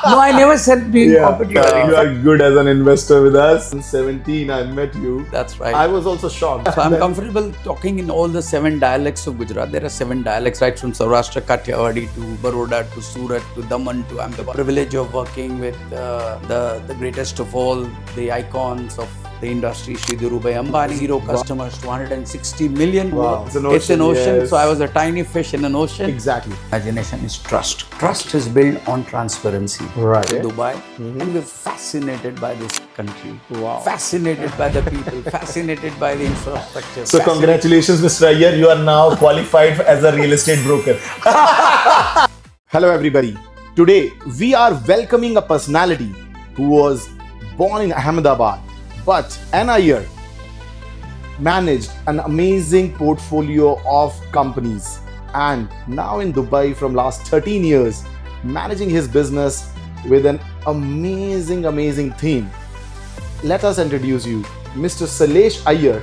No, I never said being competitive. You are good as an investor with us. In 17, I met you. That's right. I was also shocked. So I'm comfortable talking in all the 7 dialects of Gujarat. There are 7 dialects, right from Saurashtra, Kathiawadi to Baroda to Surat to Daman to Ahmedabad. Privilege of working with the greatest of all, the icons of the industry, Shri Dhirubhai Ambani. 0 customers, 260 million. Wow. It's an ocean. Yes. So I was a tiny fish in an ocean. Exactly. Imagination is trust. Trust is built on transparency. Right. In Dubai, and we're fascinated by this country. Wow. Fascinated by the people. Fascinated by the infrastructure. So congratulations, Mr. Iyer. You are now qualified as a real estate broker. Hello, everybody. Today, we are welcoming a personality who was born in Ahmedabad, but an Iyer managed an amazing portfolio of companies and now in Dubai from last 13 years, managing his business with an amazing theme. Let us introduce you, Mr. Sailesh Iyer.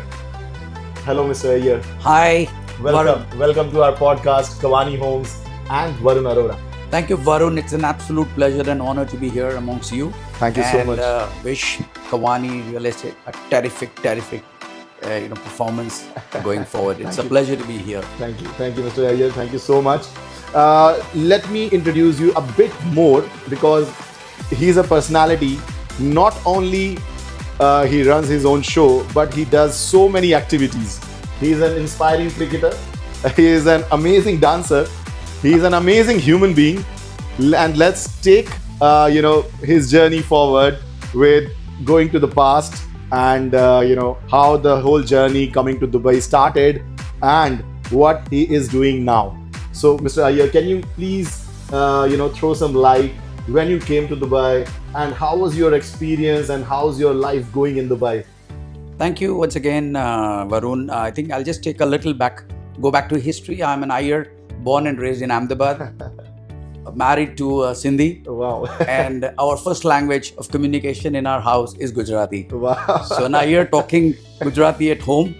Hello, Mr. Iyer. Hi. Welcome to our podcast, Kawani Homes and Varun Arora. Thank you, Varun. It's an absolute pleasure and honor to be here amongst you. Thank you so much. Wish Kawani Real Estate a terrific performance going forward. It's a pleasure to be here. Thank you, Mr. Iyer. Thank you so much. Let me introduce you a bit more because he's a personality. Not only he runs his own show, but he does so many activities. He's an inspiring cricketer. He is an amazing dancer. He's an amazing human being. And let's take his journey forward with going to the past and how the whole journey coming to Dubai started and what he is doing now. So, Mr. Iyer, can you please throw some light when you came to Dubai and how was your experience and how's your life going in Dubai? Thank you once again, Varun. I think I'll just take a little go back to history. I'm an Iyer, born and raised in Ahmedabad, married to Sindhi. Wow. And our first language of communication in our house is Gujarati. Wow. So an Iyer talking Gujarati at home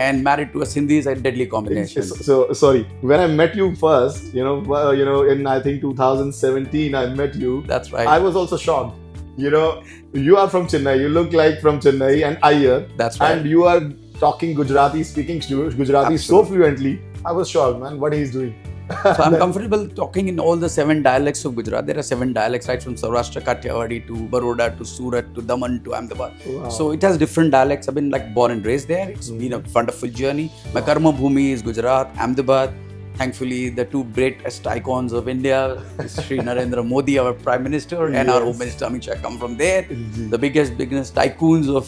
and married to a Sindhi is a deadly combination. So sorry, when I met you first, in I think 2017, I met you. That's right. I was also shocked. You are from Chennai. You look like from Chennai and Iyer. That's right. And you are talking Gujarati, speaking Gujarati so fluently. I was shocked, man. What he's doing. So I'm comfortable talking in all the 7 dialects of Gujarat. There are 7 dialects, right from Saurashtra, Kathiawadi to Baroda to Surat to Daman to Ahmedabad. Wow. So it has different dialects. I've been born and raised there. It's been a wonderful journey. My karma bhumi is Gujarat, Ahmedabad. Thankfully, the 2 greatest icons of India, Shri Narendra Modi, our Prime Minister, and our Home Minister Amit Shah come from there. The biggest tycoons of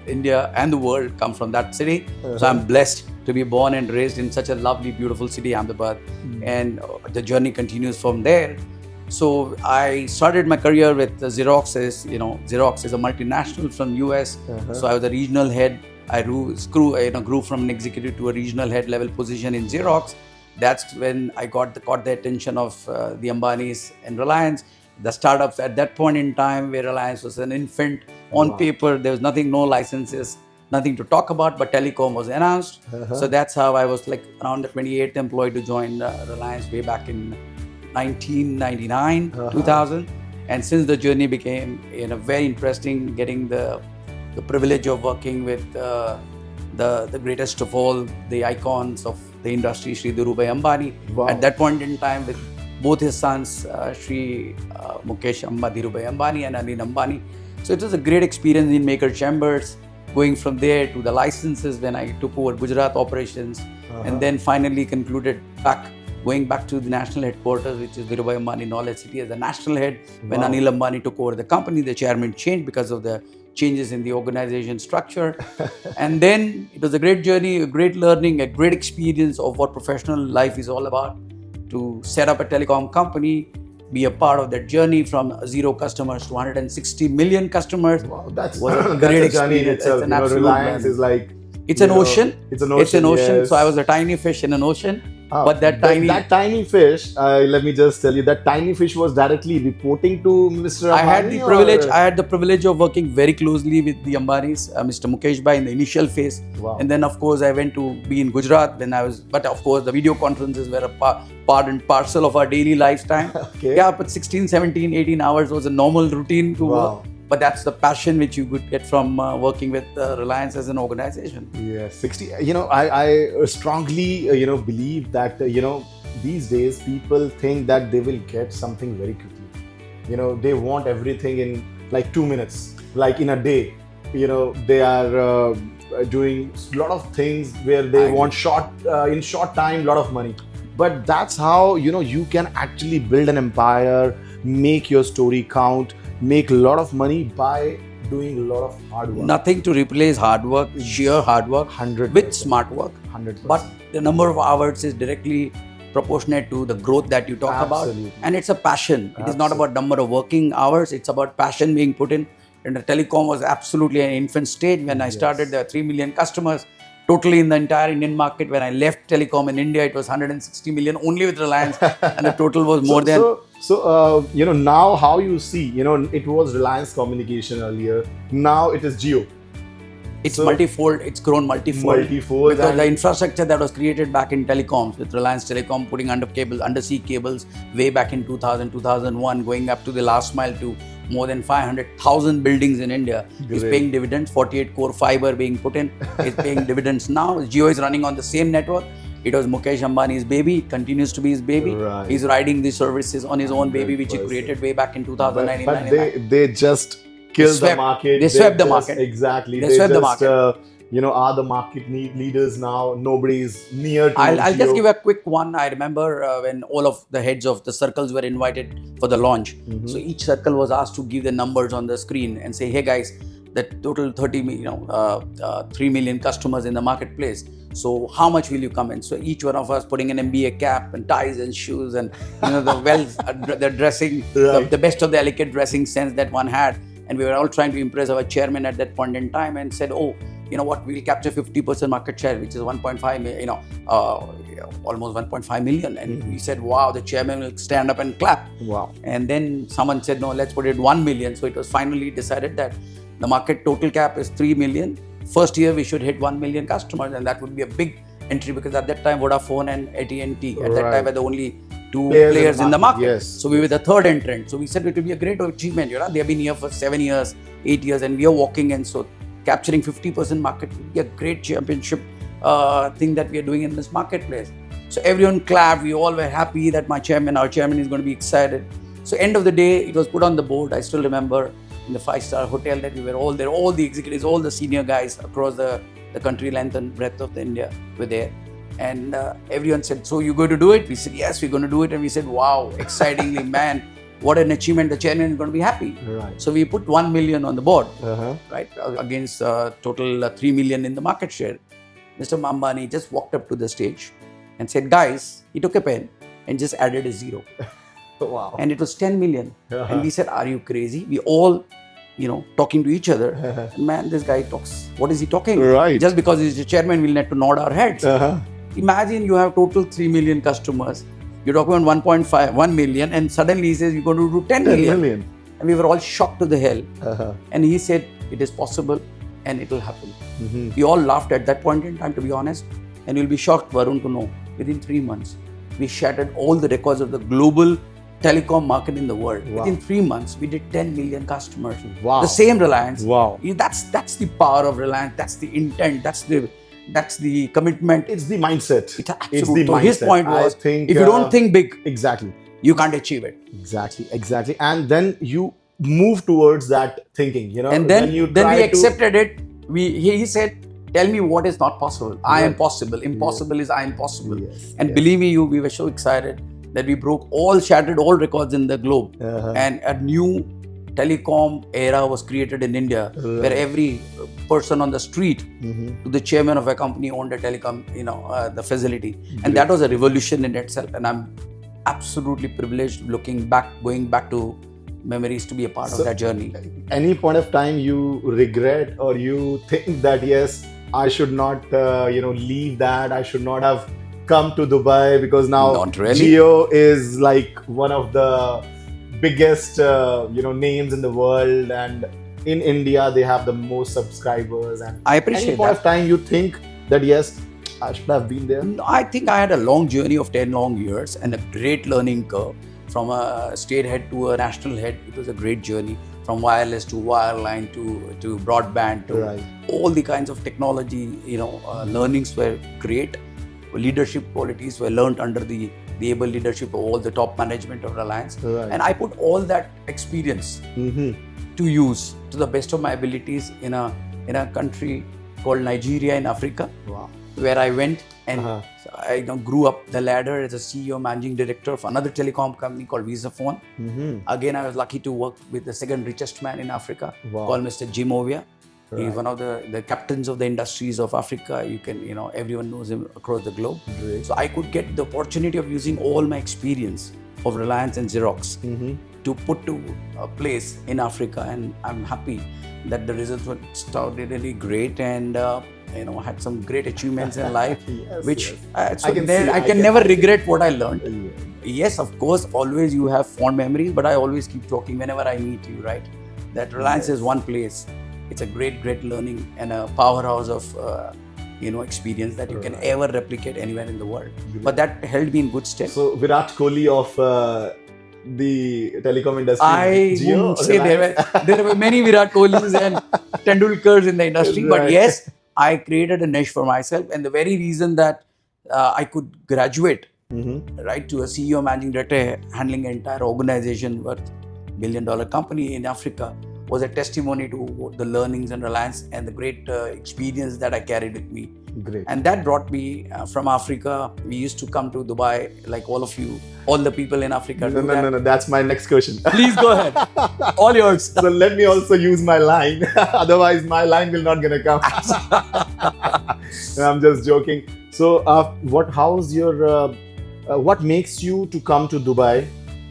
India and the world come from that city. So I'm blessed to be born and raised in such a lovely, beautiful city, Ahmedabad. And the journey continues from there. So I started my career with Xerox. Xerox is a multinational from US. So I was a regional head. I grew from an executive to a regional head level position in Xerox. That's when I caught the attention of the Ambanis and Reliance. The startups at that point in time where Reliance was an infant. On paper, there was nothing, no licenses, nothing to talk about, but telecom was announced. So that's how I was around the 28th employee to join Reliance way back in 1999, 2000. And since the journey became very interesting, getting the privilege of working with the greatest of all, the icons of the industry, Shri Dhirubhai Ambani. Wow. At that point in time, with both his sons, Shri Mukesh Dhirubhai Ambani and Anil Ambani. So it was a great experience in Maker Chambers, going from there to the licenses when I took over Gujarat operations, and then finally concluded going back to the national headquarters, which is Dhirubhai Ambani Knowledge City as the national head. When Anil Ambani took over the company, the chairman changed because of the changes in the organization structure. And then it was a great journey, a great learning, a great experience of what professional life is all about. To set up a telecom company, be a part of that journey from 0 customers to 160 million customers. Wow, that's was a great a journey in experience. itself. It's an absolute Reliance is It's an ocean. It's an ocean. So I yes. was a tiny fish in an ocean. But that tiny fish, let me just tell you, that tiny fish was directly reporting to Mr. Ambani. I had the privilege of working very closely with the Ambanis, Mr. Mukesh Bhai in the initial phase. Wow. And then of course I went to be in Gujarat when I was, but of course the video conferences were a part and parcel of our daily lifetime. Okay. Yeah, but 16, 17, 18 hours was a normal routine to work. But that's the passion which you could get from working with Reliance as an organization. Yeah, 60. I strongly, believe that, these days people think that they will get something very quickly. They want everything in like 2 minutes, like in a day. They are doing a lot of things where they want in short time, lot of money. But that's how, you can actually build an empire, make your story count, make a lot of money by doing a lot of hard work. Nothing to replace hard work, sheer hard work, 100%. with smart work. 100%. But the number of hours is directly proportionate to the growth that you talk Absolutely. about. And it's a passion. It is not about number of working hours. It's about passion being put in. And the telecom was absolutely an infant stage. When I started, there were 3 million customers. Totally in the entire Indian market. When I left telecom in India, it was 160 million only with Reliance. And the total was more than... So, now how you see, it was Reliance Communication earlier. Now it is Jio. It's multifold. It's grown multifold. Because the infrastructure that was created back in telecoms with Reliance Telecom putting undersea cables way back in 2000, 2001, going up to the last mile to more than 500,000 buildings in India is paying dividends. 48 core fiber being put in is paying dividends now. Jio is running on the same network. It was Mukesh Ambani's baby. It continues to be his baby. Right. He's riding these services on his own baby, which he created way back in 2009. But they just killed the market. They swept the market. Exactly. They swept the market. Are the market leaders now. Nobody's near to I'll just give a quick one. I remember when all of the heads of the circles were invited for the launch. So each circle was asked to give the numbers on the screen and say, hey guys, the total 3 million customers in the marketplace. So how much will you come in? So each one of us putting an MBA cap and ties and shoes and the dressing, the best of the elegant dressing sense that one had. And we were all trying to impress our chairman at that point in time and said, oh, you know what, we'll capture 50% market share, which is 1.5 million, almost 1.5 million. And we said, wow, the chairman will stand up and clap. Wow. And then someone said, no, let's put it 1 million. So it was finally decided that the market total cap is 3 million. First year we should hit 1 million customers, and that would be a big entry because at that time Vodafone and AT&T at that time were the only two players in the market. Yes. So we were the third entrant. So we said it will be a great achievement. They have been here for 7 years, 8 years, and we are walking in. So capturing 50% market would be a great championship thing that we are doing in this marketplace. So everyone clapped. We all were happy that our chairman is going to be excited. So end of the day, it was put on the board. I still remember in the 5-star hotel that we were all there, all the executives, all the senior guys across the country length and breadth of the India were there. And everyone said, so you're going to do it? We said, yes, we're going to do it. And we said, wow, excitingly, man, what an achievement. The chairman is going to be happy. Right. So we put 1 million on the board, right, against total 3 million in the market share. Mr. Ambani just walked up to the stage and said, guys, he took a pen and just added a zero. Wow. And it was 10 million. And we said, are you crazy? We all, talking to each other. Man, this guy talks. What is he talking? Right. Just because he's the chairman, we'll need to nod our heads. Imagine you have total 3 million customers. You're talking on 1 million, and suddenly he says you're going to do 10 million. And we were all shocked to the hell. And he said, it is possible and it will happen. We all laughed at that point in time, to be honest. And you'll be shocked, Varun, to know, within 3 months, we shattered all the records of the global telecom market in the world. Wow. Within 3 months, we did 10 million customers. Wow. The same Reliance. Wow. That's the power of Reliance. That's the intent. That's the commitment. It's the mindset. It's the mindset. His point was, if you don't think big, exactly, you can't achieve it. Exactly. And then you move towards that thinking, And then we accepted it. He said, tell me what is not possible. I am possible. Impossible is I am possible. And believe me, we were so excited that we shattered all records in the globe. And a new telecom era was created in India, where every person on the street to the chairman of a company owned a telecom, the facility. And that was a revolution in itself. And I'm absolutely privileged going back to memories to be a part of that journey. Any point of time you regret or you think that, yes, I should not, leave that. I should not have come to Dubai? Because now Not really. Jio is like one of the biggest names in the world, and in India they have the most subscribers. And I appreciate any point that. of time you think that yes, I should have been there? No, I think I had a long journey of 10 long years and a great learning curve. From a state head to a national head, it was a great journey. From wireless to wireline to broadband to Right. all the kinds of technology, learnings were great. Leadership qualities were learned under the able leadership of all the top management of Reliance. Right. And I put all that experience Mm-hmm. to use to the best of my abilities in a country called Nigeria in Africa, Wow. where I went and Uh-huh. I grew up the ladder as a CEO, managing director of another telecom company called Visaphone. Mm-hmm. Again, I was lucky to work with the second richest man in Africa, Wow. called Mr. Jim Ovia. Right. He's one of the captains of the industries of Africa. You can, everyone knows him across the globe. Great. So I could get the opportunity of using all my experience of Reliance and Xerox Mm-hmm. to put to a place in Africa, and I'm happy that the results were extraordinarily great, and had some great achievements in life, Yes, which yes. so I can there, see- I I can can- never I can- regret what I learned. Yeah. Yes, of course, always you have fond memories, but I always keep talking whenever I meet you, right? That Reliance is one place. It's a great learning and a powerhouse of experience that you can Right. ever replicate anywhere in the world. But that held me in good stead. So Virat Kohli of the telecom industry. I Jio, wouldn't say Reliance? there were many Virat Kohlis and Tendulkars in the industry, but Right. yes, I created a niche for myself, and the very reason that I could graduate Mm-hmm. right to a CEO, managing director, handling an entire organization worth $1 billion company in Africa was a testimony to the learnings and Reliance and the great experience that I carried with me. Great. And that brought me from Africa. We used to come to Dubai, like all of you, all the people in Africa. do that. No. That's my next question. Please go ahead. All yours. So let me also use my line. Otherwise, my line will not gonna come. I'm just joking. So, what makes you to come to Dubai?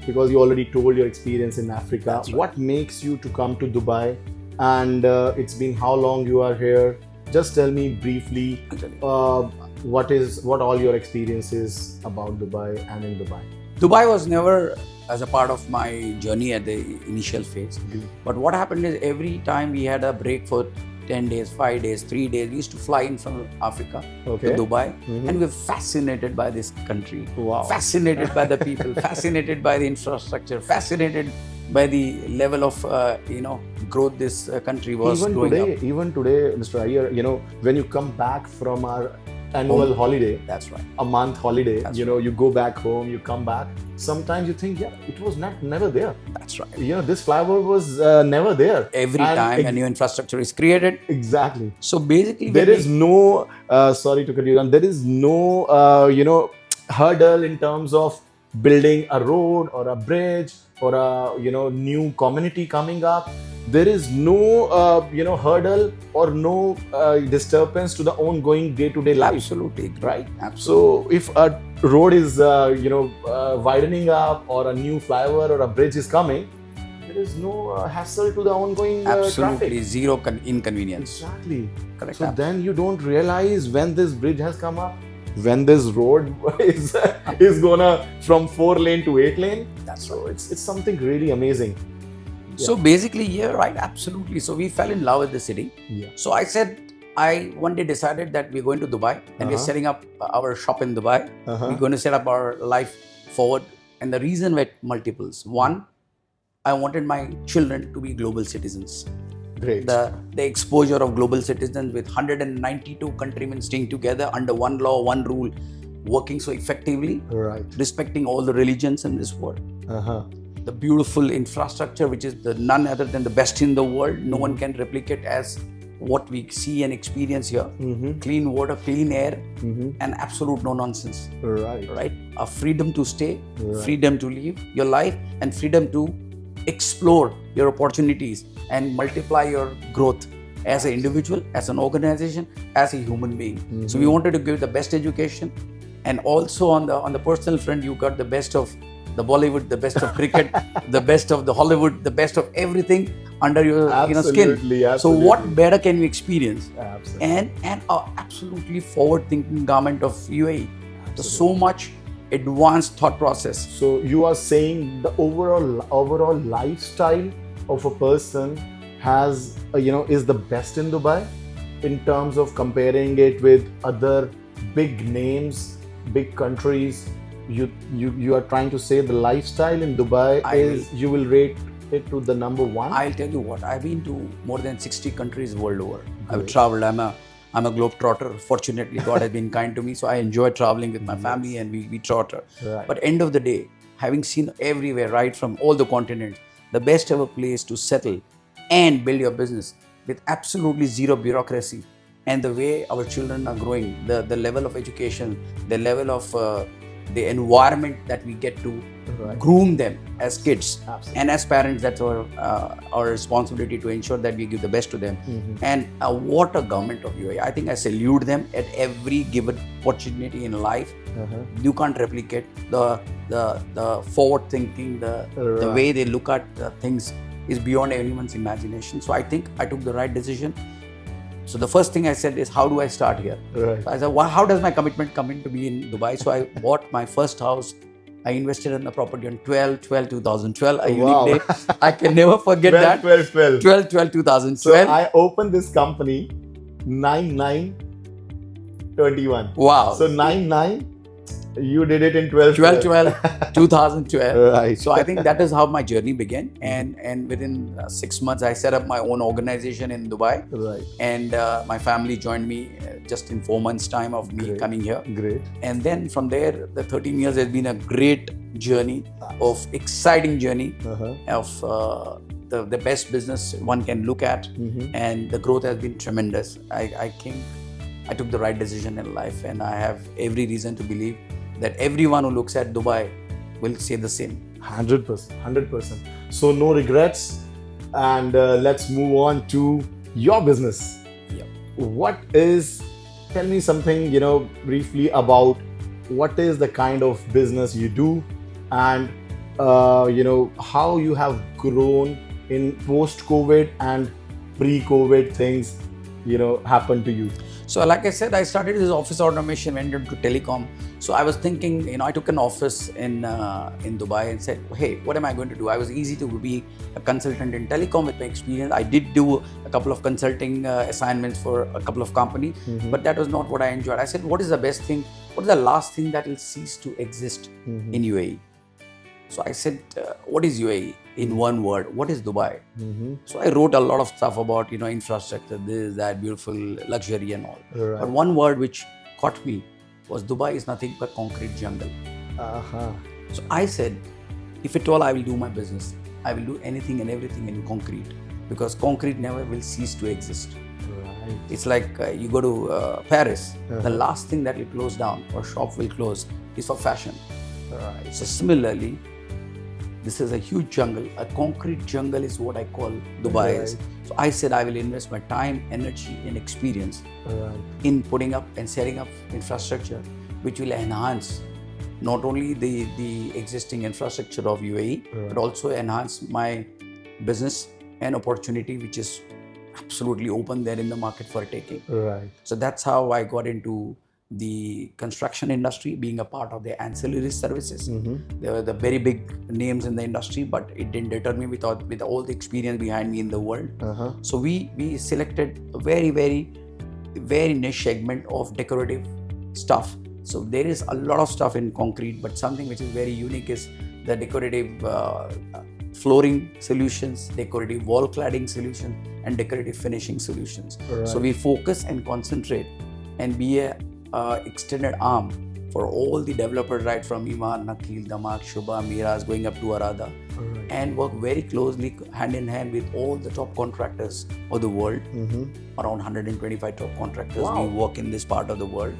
Because you already told your experience in Africa. That's right. What makes you to come to Dubai? And it's been how long you are here? Just tell me briefly. I'll tell you. What all your experiences about Dubai and in Dubai. Dubai was never as a part of my journey at the initial phase. But what happened is every time we had a break for 10 days, 5 days, 3 days, we used to fly in from Africa Okay. to Dubai, Mhm. and we were fascinated by this country, Wow. fascinated by the people, fascinated by the infrastructure, fascinated by the level of growth this country was growing up. Even today, Mr. Iyer, when you come back from our annual holiday, That's right. a month holiday, That's you go back home, you come back. Sometimes you think, yeah, it was never there. That's right. This flyover was never there. Every And time a new infrastructure is created. Exactly. So basically, There when is no, sorry to cut you down, there is no, hurdle in terms of building a road or a bridge or a, new community coming up. There is no, hurdle or no disturbance to the ongoing day-to-day life. absolutely Right? Absolutely. So if a road is, widening up or a new flyover or a bridge is coming, there is no hassle to the ongoing absolutely traffic. zero inconvenience. Exactly. Correct. So then you don't realize when this bridge has come up, when this road is gonna from 4 lane to 8 lane. That's So it's something really amazing. So basically, yeah, right, absolutely. So we fell in love with the city. Yeah. So I one day decided that we're going to Dubai and we're Uh-huh. setting up our shop in Dubai. Uh-huh. We're going to set up our life forward. And the reason were multiples. One, I wanted my children to be global citizens. Great. The exposure of global citizens with 192 countrymen staying together under one law, one rule, working so effectively, Right. respecting all the religions in this world. Uh-huh. The beautiful infrastructure, which is none other than the best in the world. No one can replicate as what we see and experience here. Mm-hmm. Clean water, clean air, Mm-hmm. and absolute no nonsense. Right. Right? A freedom to stay, Right. freedom to live your life, and freedom to explore your opportunities and multiply your growth as an individual, as an organization, as a human being. So we wanted to give the best education, and also on the personal front, you got the best of the Bollywood, the best of cricket, the best of the Hollywood, the best of everything under your skin. Absolutely, So absolutely. what better can we experience? Absolutely. And a absolutely forward-thinking government of UAE. So much advanced thought process. So you are saying the overall lifestyle of a person has is the best in Dubai in terms of comparing it with other big names, big countries. You are trying to say the lifestyle in Dubai you will rate it to the number one? I'll tell you what, I've been to more than 60 countries world over. I've traveled. I'm a globetrotter. Fortunately, God has been kind to me, so I enjoy traveling with my family, and we trotter. Right. But end of the day, having seen everywhere, right from all the continents, the best ever place to settle and build your business with absolutely zero bureaucracy, and the way our children are growing, the level of education, the level of the environment that we get to groom them as kids. Absolutely. And as parents, that's our responsibility to ensure that we give the best to them. And what a government of UAE. I think I salute them at every given opportunity in life. You can't replicate the forward thinking, the way they look at things is beyond anyone's imagination. So I think I took the right decision. So the first thing I said is, how do I start here? Right. So I said, well, how does my commitment come in to be in Dubai? So I bought my first house. I invested in the property on 12/12/2012, a unique day. I can never forget that. 12/12/2012. So I opened this company 9/9/21. Wow. So 9/9, you did it in 12/12/2012. Right. So I think that is how my journey began. And within 6 months, I set up my own organization in Dubai. Right. And my family joined me just in 4 months' time of me coming here. Great. And then from there, the 13 years has been a great journey, of exciting journey, of the best business one can look at. And the growth has been tremendous. I took the right decision in life, and I have every reason to believe that everyone who looks at Dubai will say the same. 100%. So no regrets. And let's move on to your business. Yep. Tell me something, briefly about what is the kind of business you do, and how you have grown in post-COVID and pre-COVID things, happen to you. So like I said, I started this office automation, went into telecom. So I was thinking, I took an office in Dubai and said, hey, what am I going to do? I was easy to be a consultant in telecom with my experience. I did do a couple of consulting assignments for a couple of companies, but that was not what I enjoyed. I said, what is the best thing? What is the last thing that will cease to exist in UAE? So I said, what is UAE? In one word, what is Dubai? So I wrote a lot of stuff about, infrastructure, this, that, beautiful luxury and all. Right. But one word which caught me was Dubai is nothing but concrete jungle. So I said, if at all I will do my business, I will do anything and everything in concrete, because concrete never will cease to exist. Right. It's like you go to Paris, the last thing that will close down or shop will close is for fashion. Right. So similarly, this is a huge jungle. A concrete jungle is what I call Dubai is. So I said I will invest my time, energy, and experience in putting up and setting up infrastructure which will enhance not only the existing infrastructure of UAE, but also enhance my business and opportunity, which is absolutely open there in the market for taking. Right. So that's how I got into the construction industry, being a part of the ancillary services. There were the very big names in the industry, but it didn't deter me with all the experience behind me in the world. So we selected a very, very, very niche segment of decorative stuff. So there is a lot of stuff in concrete, but something which is very unique is the decorative flooring solutions, decorative wall cladding solutions, and decorative finishing solutions. So we focus and concentrate and be a extended arm for all the developers, right from Iman, Nakil, Damak, Shubha, Miraz, going up to Arada, and work very closely hand in hand with all the top contractors of the world. Around 125 top contractors. We work in this part of the world.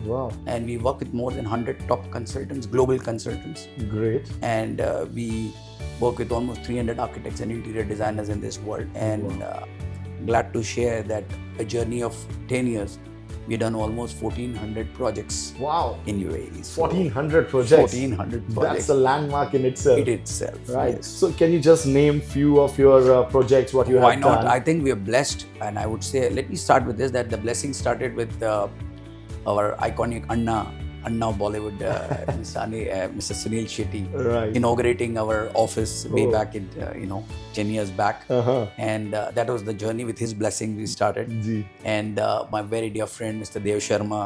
And we work with more than 100 top consultants, global consultants. Great. And we work with almost 300 architects and interior designers in this world. And glad to share that a journey of 10 years, we've done almost 1,400 projects in UAE. So 1,400 projects. 1,400 projects. That's a landmark in itself. In itself. Right. Yes. So can you just name few of your projects, what you Why have not? done? I think we are blessed, and I would say, let me start with this, that the blessing started with our iconic Anna, Anna Bollywood, Mr. Sunil Shetty, Right. inaugurating our office way Oh. back in 10 years back. Uh-huh. And that was the journey. With his blessing, we started. Ji. And my very dear friend, Mr. Dev Sharma,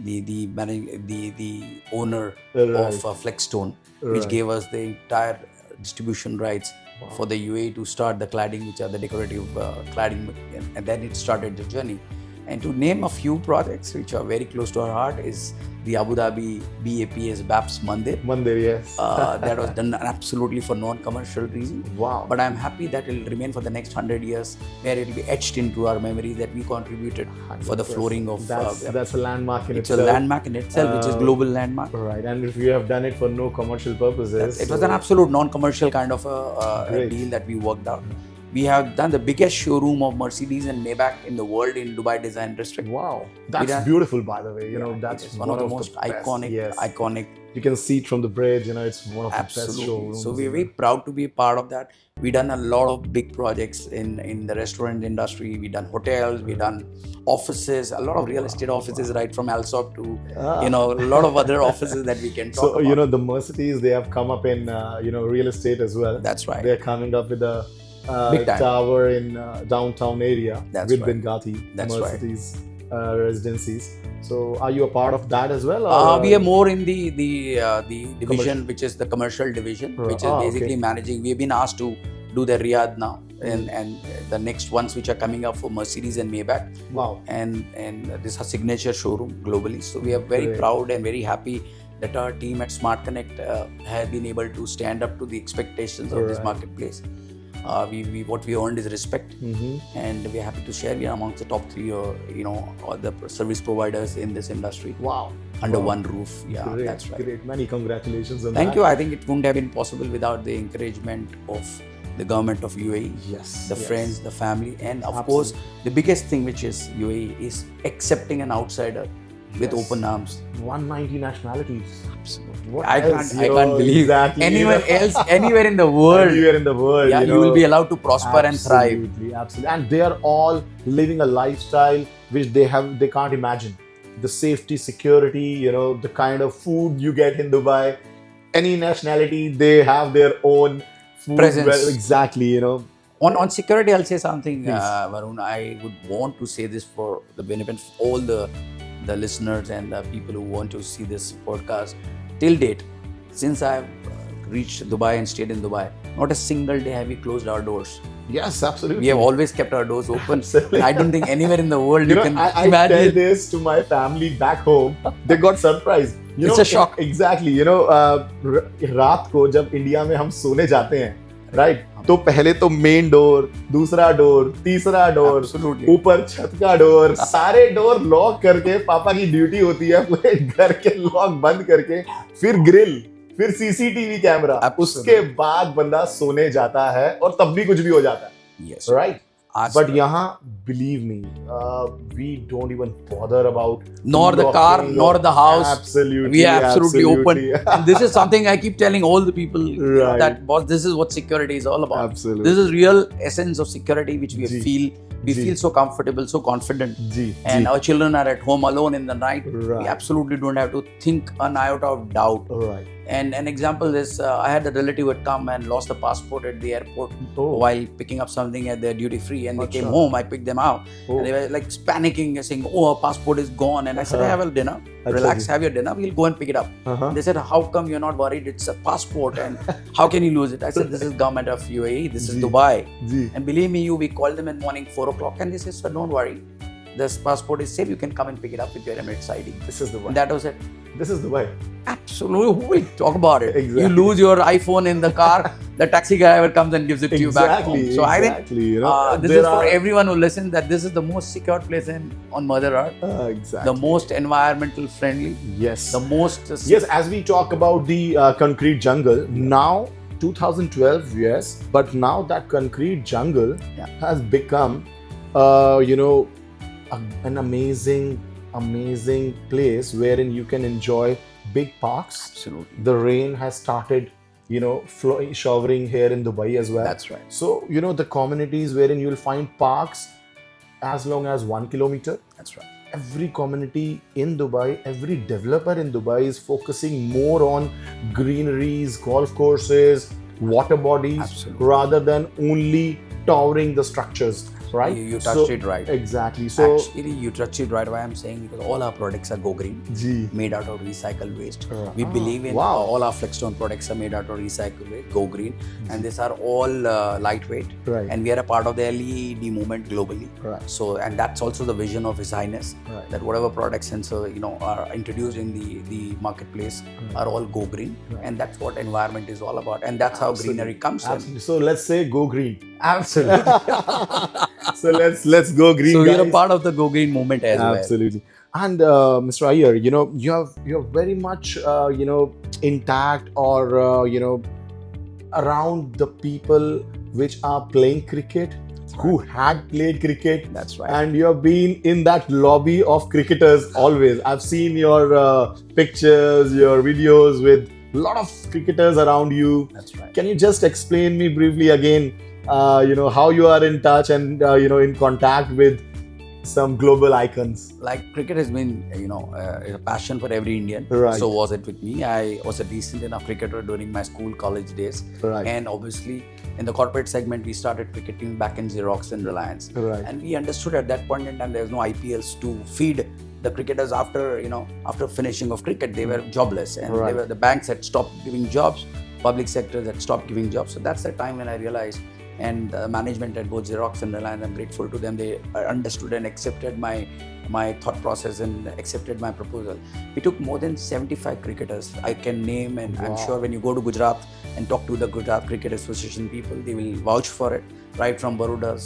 the owner Right. of Flexstone, which Right. gave us the entire distribution rights for the UAE to start the cladding, which are the decorative cladding, and then it started the journey. And to name a few projects which are very close to our heart is the Abu Dhabi BAPS BAPS Mandir. Mandir, yes. That was done absolutely for non-commercial reasons. Wow. But I'm happy that it will remain for the next 100 years, where it will be etched into our memory that we contributed for the flooring of. That's a landmark in it's itself. a landmark in itself, which is global landmark. Right, and if you have done it for no commercial purposes, It was an absolute non-commercial kind of a deal that we worked out. We have done the biggest showroom of Mercedes and Maybach in the world in Dubai Design District. Wow, that's beautiful, by the way. That's one of the most iconic. Yes. Iconic. You can see it from the bridge. It's one of the best Absolutely. showrooms. So we're very proud to be a part of that. We done a lot of big projects in the restaurant industry. We done hotels. We done offices. A lot of real estate offices, right from Alsop to a lot of other offices that we can talk about. So the Mercedes, they have come up in real estate as well. That's right. They're coming up with a Big time. tower in downtown area with right. Benghazi That's Mercedes residencies. So are you a part of that as well? Or? We are more in the division, which is the commercial division, which is basically managing. We've been asked to do the Riyadh now, and the next ones which are coming up for Mercedes and Maybach. Wow. And this is a signature showroom globally. So we are very proud and very happy that our team at Smart Connect has been able to stand up to the expectations of this marketplace. What we earned is respect, and we're happy to share we are amongst the top 3 or all the service providers in this industry. Wow. Under one roof. Yeah, great, that's right. Great. Many congratulations on that. Thank you. I think it wouldn't have been possible without the encouragement of the government of UAE, Yes. the friends, the family, and of course the biggest thing which is UAE is accepting an outsider with open arms. 190 nationalities. What I else, can't believe exactly, anywhere else, anywhere in the world. Anywhere in the world. Yeah, you will be allowed to prosper and thrive. Absolutely. And they are all living a lifestyle which they can't imagine. The safety, security, the kind of food you get in Dubai. Any nationality, they have their own food Presence. Well, exactly, On security, I'll say something, Varun. I would want to say this for the benefit of all the listeners and the people who want to see this podcast. Till date, since I've reached Dubai and stayed in Dubai, not a single day have we closed our doors. Yes, absolutely. We have always kept our doors open. Absolutely. I don't think anywhere in the world you can I imagine. tell this to my family back home. They got surprised. It's a shock. Exactly. रात को जब India में हम सोने जाते हैं, right? तो पहले तो मेन डोर, दूसरा डोर, तीसरा डोर, ऊपर छत का डोर, सारे डोर लॉक करके पापा की ड्यूटी होती है पूरे घर के लॉक बंद करके, फिर ग्रिल, फिर सीसीटीवी कैमरा, उसके बाद बंदा सोने जाता है और तब भी कुछ भी हो जाता है, राइट? But यहाँ, believe me, we don't even bother about nor the car, nor the house. Absolutely, we are absolutely open. And this is something I keep telling all the people that this is what security is all about. Absolutely. This is real essence of security, which we feel. We feel so comfortable, so confident. And our children are at home alone in the night. We absolutely don't have to think an iota of doubt. And an example is, I had a relative who had come and lost the passport at the airport while picking up something at their duty free, and they came home. I picked them out, and they were like panicking, saying, "Oh, our passport is gone." And I said, "Have a dinner, relax, have your dinner. We'll go and pick it up." They said, "How come you're not worried? It's a passport, and how can you lose it?" I said, "This is government of UAE. This is Dubai, and believe me, we called them in morning 4 o'clock, and they said, "Sir, don't worry. This passport is safe. You can come and pick it up with your Emirates ID." This is Dubai. And that was it. This is Dubai. Absolutely. Who will talk about it? Exactly. You lose your iPhone in the car, the taxi driver comes and gives it to you back home. So I think this is for everyone who listens, that this is the most secure place on Mother Earth. Exactly. The most environmental friendly. Yes. The most... yes, as we talk about the concrete jungle, now 2012, yes, but now that concrete jungle has become, an amazing place wherein you can enjoy big parks. Absolutely. The rain has started, showering here in Dubai as well. That's right. So, the communities wherein you'll find parks as long as 1 kilometer. That's right. every community in Dubai, every developer in Dubai is focusing more on greeneries, golf courses, water bodies, Absolutely. rather than only towering the structures, right? You touched it right. Exactly. So, Actually, you touched it right. Why I'm saying, because all our products are go green, Gee. made out of recycled waste. We Ah, believe in wow. all our Flexstone products are made out of recycled waste, go green, and these are all lightweight. Right. And we are a part of the LED movement globally. Right. So, and that's also the vision of His Highness, Right. that whatever products and so are introduced in the marketplace are all go green, Right. and that's what environment is all about, and that's how greenery comes in. Absolutely. So let's say go green. Absolutely. So let's go green. So we are a guys. part of the go green movement as well. Absolutely. And Mr. Iyer, you're very much intact, or around the people which are playing cricket, who had played cricket. That's right. And you have been in that lobby of cricketers always. I've seen your pictures, your videos with a lot of cricketers around you. That's right. Can you just explain me briefly again, how you are in touch and in contact with some global icons? Like cricket has been, a passion for every Indian. Right. So was it with me. I was a decent enough cricketer during my school, college days. Right. And obviously, in the corporate segment, we started cricketing back in Xerox and Reliance. Right. And we understood at that point in time there was no IPLs to feed the cricketers after finishing of cricket. They were jobless, and Right. the banks had stopped giving jobs, public sectors had stopped giving jobs. So that's the time when I realized. And the management at both Xerox and Reliance, I'm grateful to them. They understood and accepted my thought process and accepted my proposal. We took more than 75 cricketers I can name, and I'm sure when you go to Gujarat and talk to the Gujarat Cricket Association people, they will vouch for it. Right from Baroda,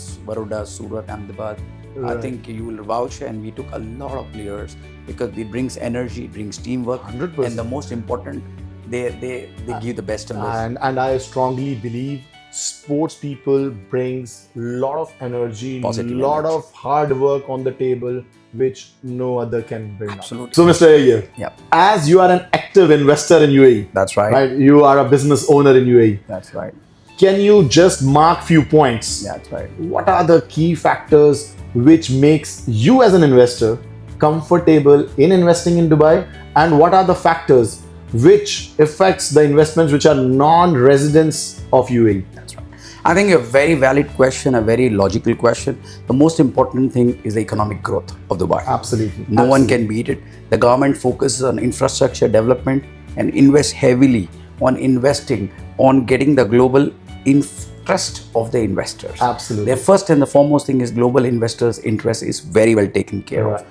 Surat, Ahmedabad, I think you will vouch. And we took a lot of players because it brings energy, it brings teamwork, 100%. and the most important, they give the best of us. And I strongly believe sports people brings lot of energy, Positive lot energy. of hard work on the table, which no other can bring. Absolutely. So, Mr. Iyer, Yeah, as you are an active investor in UAE, that's right. right? You are a business owner in UAE. That's right. Can you just mark few points? That's right. What are the key factors which makes you as an investor comfortable in investing in Dubai, and what are the factors which affects the investments which are non-residents of UAE? That's right. I think a very valid question, a very logical question. The most important thing is the economic growth of Dubai. Absolutely. No one can beat it. The government focuses on infrastructure development and invests heavily on investing on getting the global interest of the investors. Absolutely. Their first and the foremost thing is global investors' interest is very well taken care Right. of.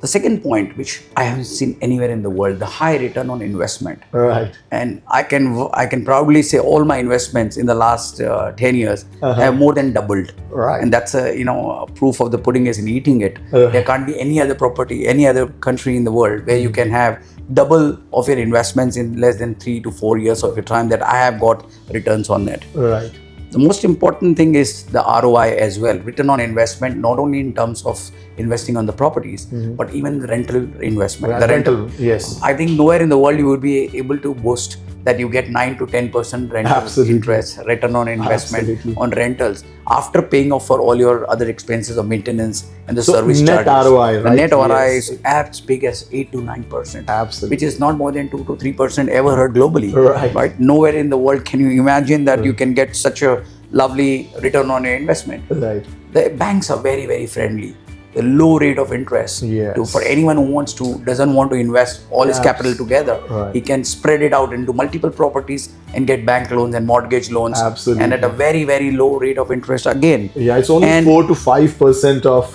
The second point, which I haven't seen anywhere in the world, the high return on investment. Right. And I can proudly say all my investments in the last 10 years have more than doubled. Right. And that's a proof of the pudding is in eating it. There can't be any other property, any other country in the world where you can have double of your investments in less than 3 to 4 years of your time that I have got returns on it. Right. The most important thing is the ROI as well, return on investment, not only in terms of investing on the properties, but even the rental investment. The rental, yes. I think nowhere in the world you would be able to boast that you get 9 to 10% rental Absolutely. interest, return on investment Absolutely. on rentals after paying off for all your other expenses of maintenance and the So service net charges. ROI, The right? net ROI Yes. is as big as 8 to 9%. Absolutely. Which is not more than 2 to 3% ever heard globally. Right. Nowhere in the world can you imagine that you can get such a lovely return on your investment. Right. The banks are very, very friendly. The low rate of interest Yes. for anyone who doesn't want to invest all his capital together. Right. He can spread it out into multiple properties and get bank loans and mortgage loans. Absolutely. And at a very, very low rate of interest again. Yeah, it's only And 4 to 5% of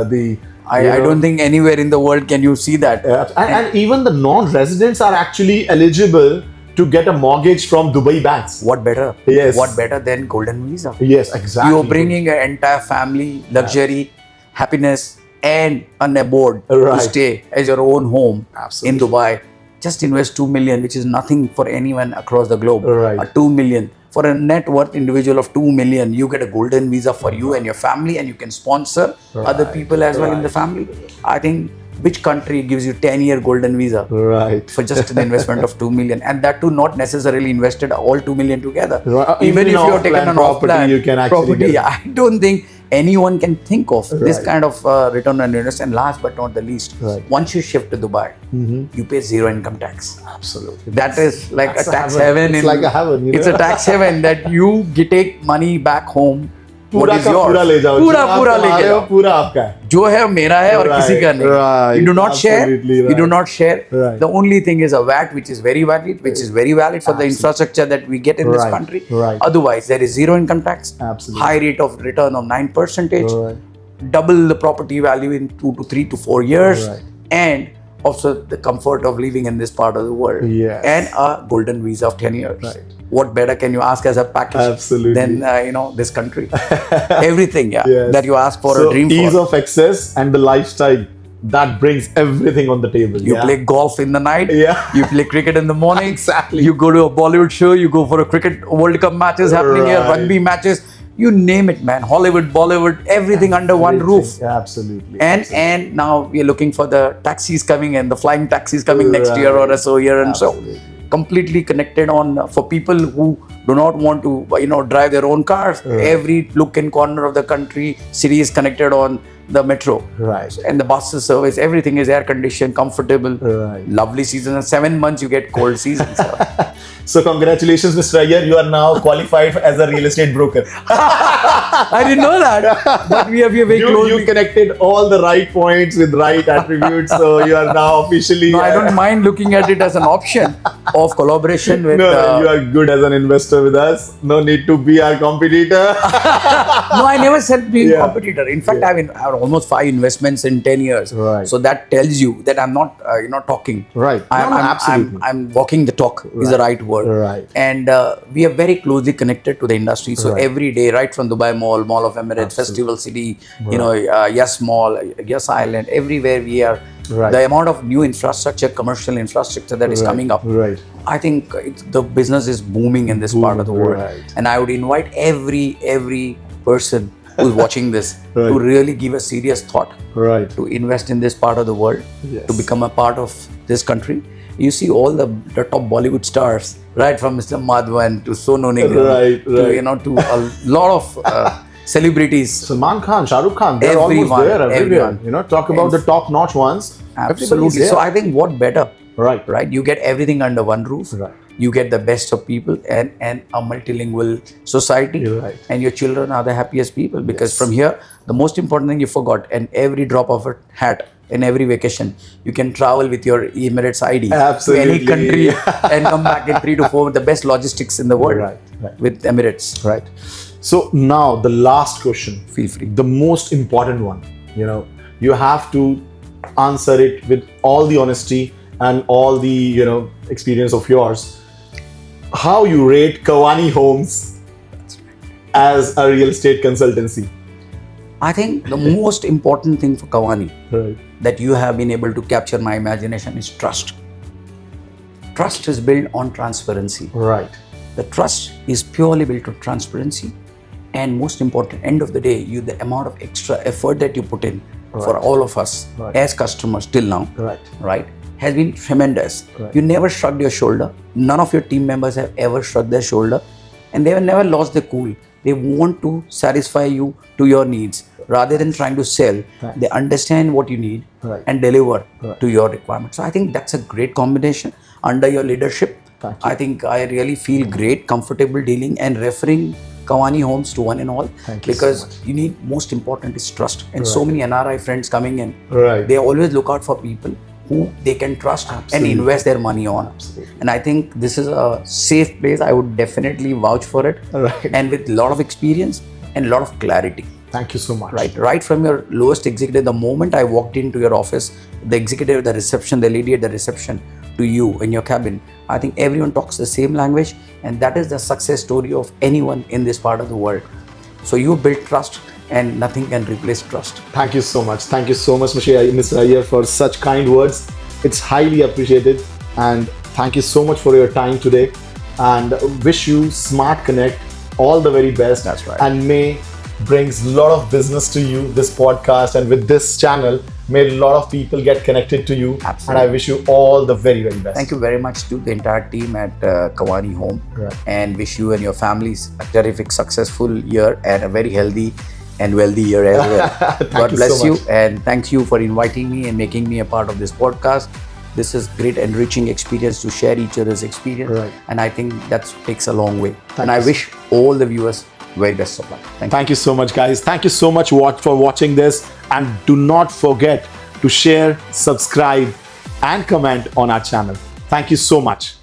the. I don't think anywhere in the world can you see that. And even the non-residents are actually eligible to get a mortgage from Dubai banks. What better? Yes. What better than Golden Visa? Yes, exactly. You're bringing an entire family, luxury, happiness, and an abode Right. to stay as your own home Absolutely. in Dubai. Just invest 2 million, which is nothing for anyone across the globe. Right. 2 million. For a net worth individual of 2 million, you get a golden visa for you and your family, and you can sponsor other people as well in the family. I think which country gives you 10-year golden visa Right. for just an investment of 2 million, and that too not necessarily invested all 2 million together. Right. Even Even if you're taking off-plan an property, off-plan you can actually property, get- I don't think anyone can think of this Right. kind of return on investment. And last but not the least, Right. once you shift to Dubai, you pay zero income tax. Absolutely. That is like That's a tax heaven. It's like a heaven. You It's know? a tax heaven that you take money back home. What पूरा is का yours? पूरा ले जाओ पूरा जो आप पूरा कमा लेके रहे हो, जाओ. पूरा आपका है जो है मेरा है और किसी का नहीं. Right, You do not share. absolutely You do right. not share. Right. The only thing is a VAT, which is very valid, for the infrastructure that we get in this Right, country. right. Otherwise, there is zero income tax. Absolutely. High rate of return of 9%. Right. Double the property value in 2 to 3 to 4 years. Right. And also the comfort of living in this part of the world. Yes. And a golden visa of 10 years. Right. What better can you ask as a package Absolutely. than this country? Everything, Yes. that you ask for, So a dream ease for. of access and the lifestyle that brings everything on the table. You play golf in the night. Yeah. You play cricket in the morning. Exactly. You go to a Bollywood show. You go for a cricket World Cup matches happening here, Right. rugby matches. You name it, man. Hollywood, Bollywood, everything under one roof. Yeah, absolutely. And now we are looking for the taxis coming in, the flying taxis coming next year or so year and Absolutely. so. Completely connected on for people who do not want to drive their own cars. Every nook and corner of the country, city is connected on the metro. Right. And the bus service, everything is air conditioned, comfortable, Right. lovely season. And 7 months you get cold season. So congratulations, Mr. Iyer. You are now qualified as a real estate broker. I didn't know that, but we are very You close. connected all the right points with right attributes, so you are now officially. No, I don't mind looking at it as an option of collaboration with. No, you are good as an investor with us. No need to be our competitor. No, I never said being Yeah. competitor. In fact, I've had almost 5 investments in 10 years. Right. So that tells you that I'm not, talking. Right. I'm, No, I'm, absolutely. I'm walking the talk is the right word. Right. And we are very closely connected to the industry. So Right. every day, right from Dubai Mall, Mall of Emirates, Festival City, Yes Mall, Yes Island, everywhere we are. Right. The amount of new infrastructure, commercial infrastructure that is coming up. Right. I think the business is booming in this part of the world. Right. And I would invite every person who's watching this Right. to really give a serious thought Right. to invest in this part of the world, Yes. to become a part of this country. You see all the top Bollywood stars, right from Mr. Madhavan to Sonu Nigam, Right, right. to a lot of celebrities. Salman Khan, Shah Rukh Khan, they're almost Everyone, there everywhere. everyone. Talk about the top-notch ones. Absolutely. Everybody's So there. I think what better, Right. right? You get everything under one roof. Right. You get the best of people and a multilingual society. You're right. And your children are the happiest people because from here, the most important thing you forgot, and every drop of a hat in every vacation, you can travel with your Emirates ID Absolutely. to any country and come back in 3 to 4 with the best logistics in the world Right, right. with Emirates. Right. So now the last question. Feel free. The most important one. You have to answer it with all the honesty and all the experience of yours. How you rate Kawani Homes as a real estate consultancy? I think the most important thing for Kawani Right. that you have been able to capture my imagination is trust. Trust is built on transparency. Right. The trust is purely built on transparency, and most important, end of the day, the amount of extra effort that you put in for all of us Right. as customers till now, Right. has been tremendous. Right. You never shrugged your shoulder. None of your team members have ever shrugged their shoulder, and they have never lost their cool. They want to satisfy you to your needs rather than trying to sell. Right. They understand what you need Right. and deliver Right. to your requirements. So I think that's a great combination under your leadership. Thank you. I think I really feel great, comfortable dealing and referring Kawani Homes to one and all. Thank you so because much. you need, most important is trust. And so many NRI friends coming in, Right. they always look out for people who they can trust Absolutely. and invest their money on. Absolutely. And I think this is a safe place. I would definitely vouch for it. Right. And with a lot of experience and a lot of clarity. Thank you so much. Right from your lowest executive, the moment I walked into your office, the executive, the reception, the lady at the reception, to you in your cabin, I think everyone talks the same language, and that is the success story of anyone in this part of the world. So you build trust, and nothing can replace trust. Thank you so much. Thank you so much, Mr. Iyer, for such kind words. It's highly appreciated. And thank you so much for your time today. And wish you Smart Connect all the very best. That's right. And may brings a lot of business to you, this podcast, and with this channel, may a lot of people get connected to you. Absolutely. And I wish you all the very, very best. Thank you very much to the entire team at Kawani Home, Right. and wish you and your families a terrific, successful year and a very healthy and wealthy year as well. God you bless so you, much. and thanks you for inviting me and making me a part of this podcast. This is great enriching experience to share each other's experience, Right. and I think that takes a long way. And you I so- wish all the viewers very best of luck. Thank you. Thank you so much, guys. Thank you so much for watching this. And do not forget to share, subscribe, and comment on our channel. Thank you so much.